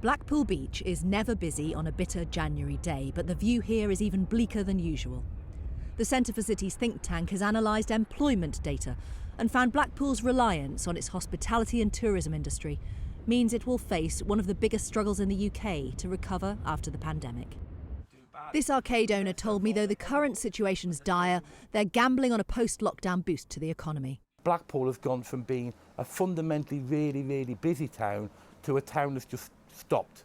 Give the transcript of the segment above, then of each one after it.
Blackpool Beach is never busy on a bitter January day, but the view here is even bleaker than usual. The Centre for Cities think tank has analysed employment data and found Blackpool's reliance on its hospitality and tourism industry means it will face one of the biggest struggles in the UK to recover after the pandemic. This arcade owner told me though the current situation's dire, they're gambling on a post-lockdown boost to the economy. Blackpool has gone from being a fundamentally really busy town to a town that's just stopped.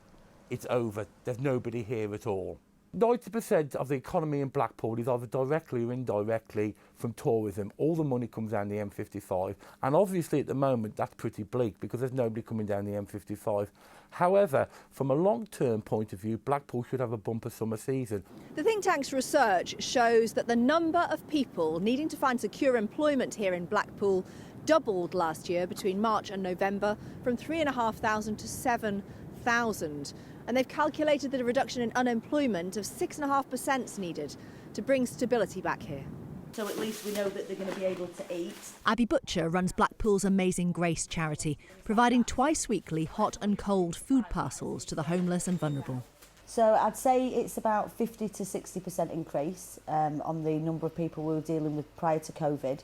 It's over. There's nobody here at all. 90% of the economy in Blackpool is either directly or indirectly from tourism. All the money comes down the M55, and obviously at the moment that's pretty bleak because there's nobody coming down the M55. However, from a long-term point of view, Blackpool should have a bumper summer season. The think tank's research shows that the number of people needing to find secure employment here in Blackpool doubled last year between March and November, from 3,500 to 7,000. And they've calculated that a reduction in unemployment of 6.5% is needed to bring stability back here. So at least we know that they're going to be able to eat. Abby Butcher runs Blackpool's Amazing Grace charity, providing twice weekly hot and cold food parcels to the homeless and vulnerable. So I'd say it's about 50 to 60% increase on the number of people we were dealing with prior to COVID.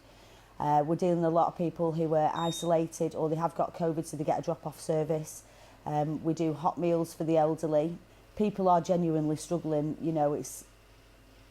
We're dealing with a lot of people who were isolated or they have got COVID, so they get a drop-off service. We do hot meals for the elderly. People are genuinely struggling. You know, it's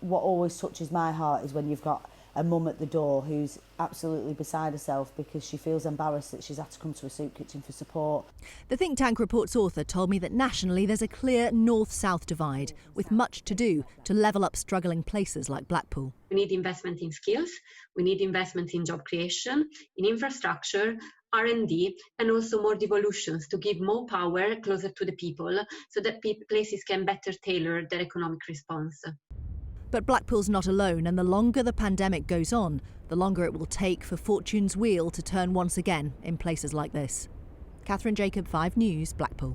what always touches my heart is when you've got a mum at the door who's absolutely beside herself because she feels embarrassed that she's had to come to a soup kitchen for support. The think tank report's author told me that nationally there's a clear north-south divide with much to do to level up struggling places like Blackpool. We need investment in skills, we need investment in job creation, in infrastructure, R&D, and also more devolutions to give more power closer to the people so that places can better tailor their economic response. But Blackpool's not alone, and the longer the pandemic goes on, the longer it will take for fortune's wheel to turn once again in places like this. Catherine Jacob, 5 News, Blackpool.